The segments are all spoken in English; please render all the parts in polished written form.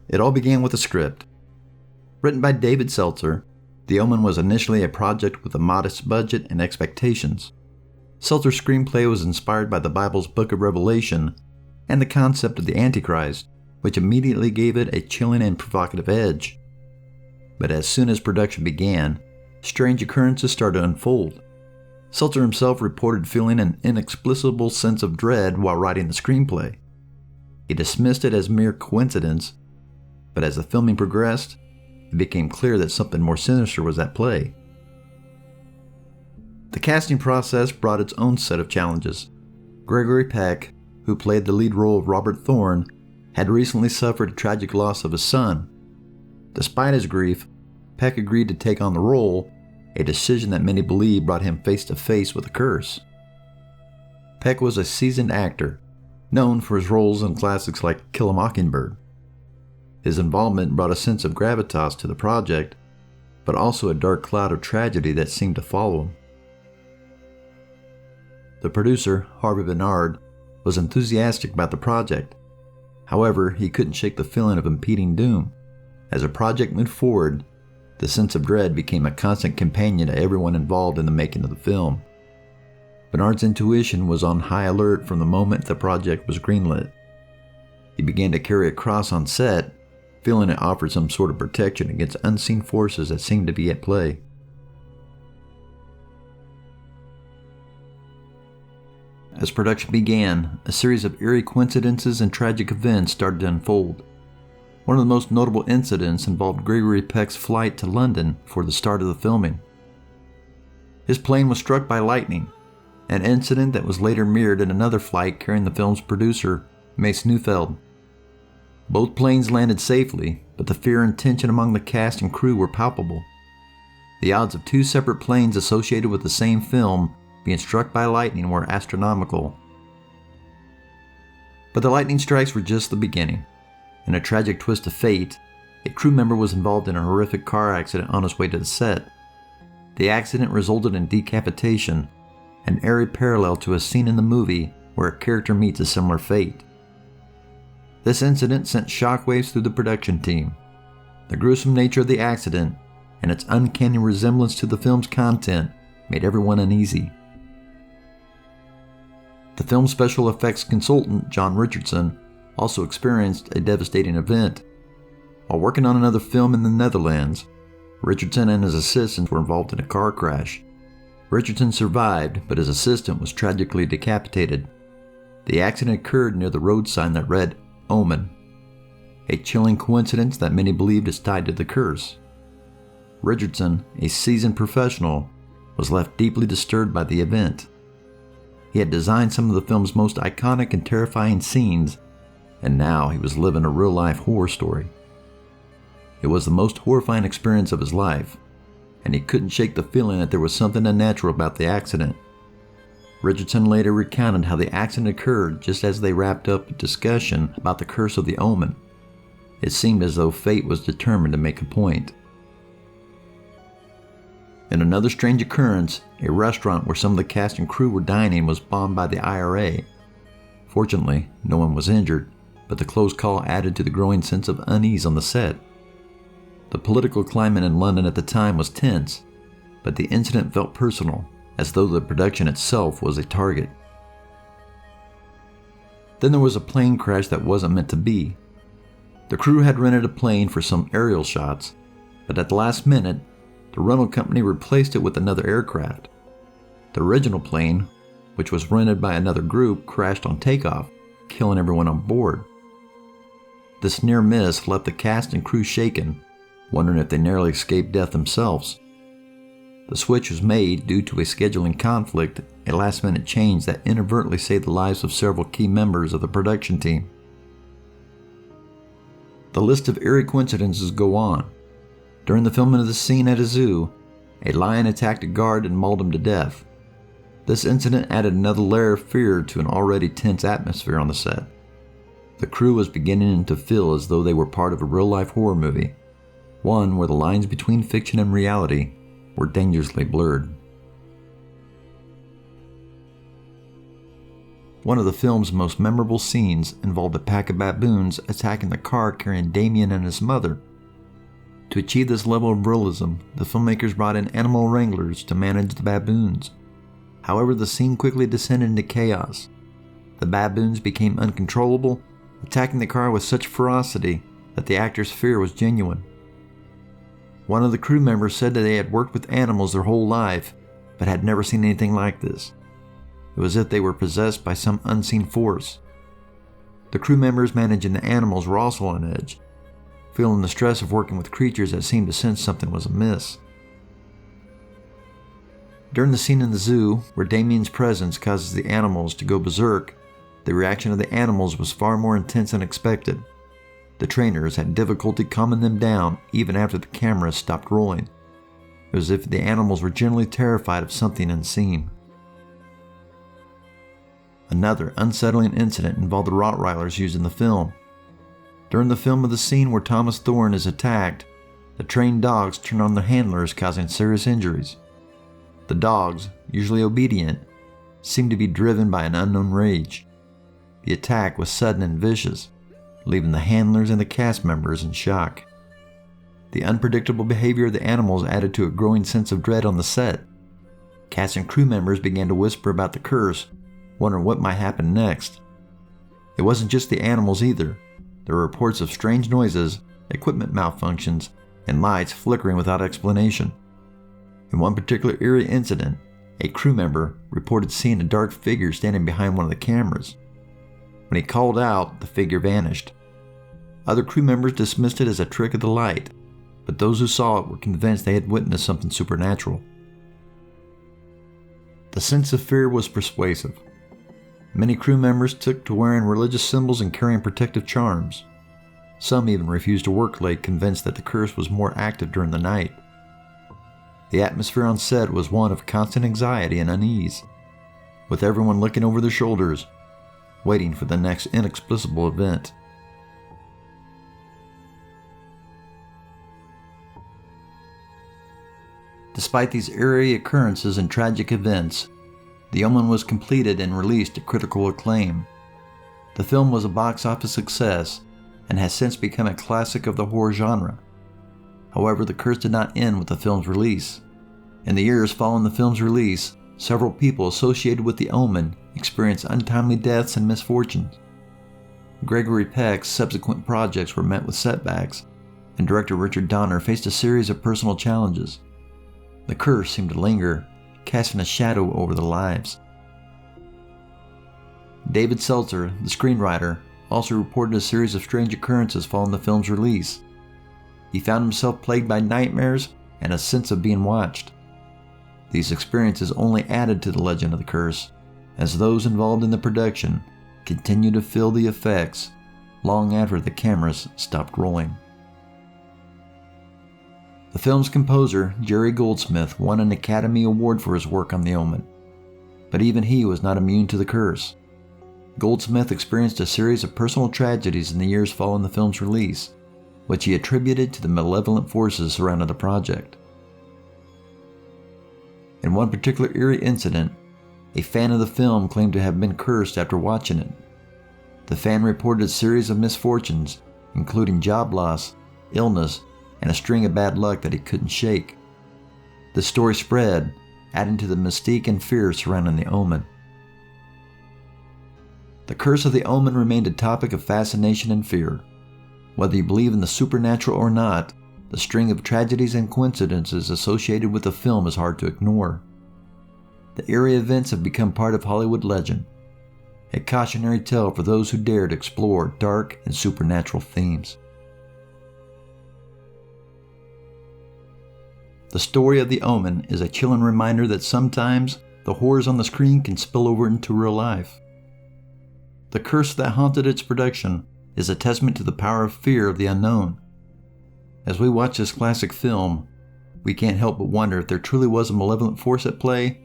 It all began with a script. Written by David Seltzer, The Omen was initially a project with a modest budget and expectations. Seltzer's screenplay was inspired by the Bible's Book of Revelation and the concept of the Antichrist, which immediately gave it a chilling and provocative edge. But as soon as production began, strange occurrences started to unfold. Seltzer himself reported feeling an inexplicable sense of dread while writing the screenplay. He dismissed it as mere coincidence, but as the filming progressed, it became clear that something more sinister was at play. The casting process brought its own set of challenges. Gregory Peck, who played the lead role of Robert Thorne, had recently suffered a tragic loss of his son. Despite his grief, Peck agreed to take on the role, a decision that many believe brought him face to face with a curse. Peck was a seasoned actor, known for his roles in classics like Kill a Mockingbird. His involvement brought a sense of gravitas to the project, but also a dark cloud of tragedy that seemed to follow him. The producer, Harvey Bernard, was enthusiastic about the project. However, he couldn't shake the feeling of impending doom. As the project moved forward, the sense of dread became a constant companion to everyone involved in the making of the film. Bernard's intuition was on high alert from the moment the project was greenlit. He began to carry a cross on set, feeling it offered some sort of protection against unseen forces that seemed to be at play. As production began, a series of eerie coincidences and tragic events started to unfold. One of the most notable incidents involved Gregory Peck's flight to London for the start of the filming. His plane was struck by lightning, an incident that was later mirrored in another flight carrying the film's producer, Mace Neufeld. Both planes landed safely, but the fear and tension among the cast and crew were palpable. The odds of two separate planes associated with the same film being struck by lightning were astronomical. But the lightning strikes were just the beginning. In a tragic twist of fate, a crew member was involved in a horrific car accident on his way to the set. The accident resulted in decapitation, an eerie parallel to a scene in the movie where a character meets a similar fate. This incident sent shockwaves through the production team. The gruesome nature of the accident and its uncanny resemblance to the film's content made everyone uneasy. The film's special effects consultant, John Richardson, also experienced a devastating event. While working on another film in the Netherlands, Richardson and his assistants were involved in a car crash. Richardson survived, but his assistant was tragically decapitated. The accident occurred near the road sign that read, Omen, a chilling coincidence that many believed is tied to the curse. Richardson, a seasoned professional, was left deeply disturbed by the event. He had designed some of the film's most iconic and terrifying scenes, and now he was living a real-life horror story. It was the most horrifying experience of his life, and he couldn't shake the feeling that there was something unnatural about the accident. Richardson later recounted how the accident occurred just as they wrapped up a discussion about the curse of the Omen. It seemed as though fate was determined to make a point. In another strange occurrence, a restaurant where some of the cast and crew were dining was bombed by the IRA. Fortunately, no one was injured, but the close call added to the growing sense of unease on the set. The political climate in London at the time was tense, but the incident felt personal, as though the production itself was a target. Then there was a plane crash that wasn't meant to be. The crew had rented a plane for some aerial shots, but at the last minute, the rental company replaced it with another aircraft. The original plane, which was rented by another group, crashed on takeoff, killing everyone on board. This near miss left the cast and crew shaken, wondering if they narrowly escaped death themselves. The switch was made due to a scheduling conflict, a last-minute change that inadvertently saved the lives of several key members of the production team. The list of eerie coincidences go on. During the filming of the scene at a zoo, a lion attacked a guard and mauled him to death. This incident added another layer of fear to an already tense atmosphere on the set. The crew was beginning to feel as though they were part of a real-life horror movie, one where the lines between fiction and reality were dangerously blurred. One of the film's most memorable scenes involved a pack of baboons attacking the car carrying Damien and his mother. To achieve this level of realism, the filmmakers brought in animal wranglers to manage the baboons. However, the scene quickly descended into chaos. The baboons became uncontrollable, attacking the car with such ferocity that the actors' fear was genuine. One of the crew members said that they had worked with animals their whole life, but had never seen anything like this. It was as if they were possessed by some unseen force. The crew members managing the animals were also on edge, feeling the stress of working with creatures that seemed to sense something was amiss. During the scene in the zoo, where Damien's presence causes the animals to go berserk, the reaction of the animals was far more intense than expected. The trainers had difficulty calming them down even after the cameras stopped rolling. It was as if the animals were generally terrified of something unseen. Another unsettling incident involved the Rottweilers used in the film. During the film of the scene where Thomas Thorne is attacked, the trained dogs turn on their handlers, causing serious injuries. The dogs, usually obedient, seemed to be driven by an unknown rage. The attack was sudden and vicious, leaving the handlers and the cast members in shock. The unpredictable behavior of the animals added to a growing sense of dread on the set. Cast and crew members began to whisper about the curse, wondering what might happen next. It wasn't just the animals either. There were reports of strange noises, equipment malfunctions, and lights flickering without explanation. In one particular eerie incident, a crew member reported seeing a dark figure standing behind one of the cameras. When he called out, the figure vanished. Other crew members dismissed it as a trick of the light, but those who saw it were convinced they had witnessed something supernatural. The sense of fear was persuasive. Many crew members took to wearing religious symbols and carrying protective charms. Some even refused to work late, convinced that the curse was more active during the night. The atmosphere on set was one of constant anxiety and unease, with everyone looking over their shoulders, waiting for the next inexplicable event. Despite these eerie occurrences and tragic events, The Omen was completed and released to critical acclaim. The film was a box office success and has since become a classic of the horror genre. However, the curse did not end with the film's release. In the years following the film's release, several people associated with The Omen experienced untimely deaths and misfortunes. Gregory Peck's subsequent projects were met with setbacks, and director Richard Donner faced a series of personal challenges. The curse seemed to linger, casting a shadow over their lives. David Seltzer, the screenwriter, also reported a series of strange occurrences following the film's release. He found himself plagued by nightmares and a sense of being watched. These experiences only added to the legend of the curse, as those involved in the production continued to feel the effects long after the cameras stopped rolling. The film's composer, Jerry Goldsmith, won an Academy Award for his work on The Omen, but even he was not immune to the curse. Goldsmith experienced a series of personal tragedies in the years following the film's release, which he attributed to the malevolent forces surrounding the project. In one particular eerie incident, a fan of the film claimed to have been cursed after watching it. The fan reported a series of misfortunes, including job loss, illness, and a string of bad luck that he couldn't shake. The story spread, adding to the mystique and fear surrounding The Omen. The curse of The Omen remained a topic of fascination and fear. Whether you believe in the supernatural or not, the string of tragedies and coincidences associated with the film is hard to ignore. The eerie events have become part of Hollywood legend, a cautionary tale for those who dare to explore dark and supernatural themes. The story of The Omen is a chilling reminder that sometimes the horrors on the screen can spill over into real life. The curse that haunted its production is a testament to the power of fear of the unknown. As we watch this classic film, we can't help but wonder if there truly was a malevolent force at play,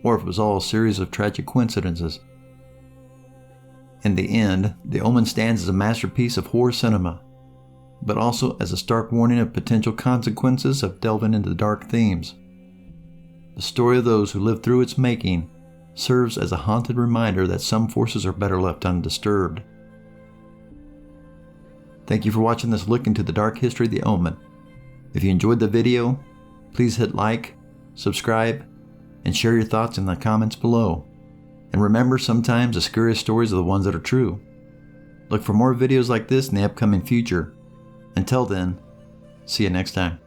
or if it was all a series of tragic coincidences. In the end, The Omen stands as a masterpiece of horror cinema, but also as a stark warning of potential consequences of delving into dark themes. The story of those who lived through its making serves as a haunted reminder that some forces are better left undisturbed. Thank you for watching this look into the dark history of the Omen. If you enjoyed the video, please hit like, subscribe, and share your thoughts in the comments below. And remember, sometimes the scariest stories are the ones that are true. Look for more videos like this in the upcoming future. Until then, see you next time.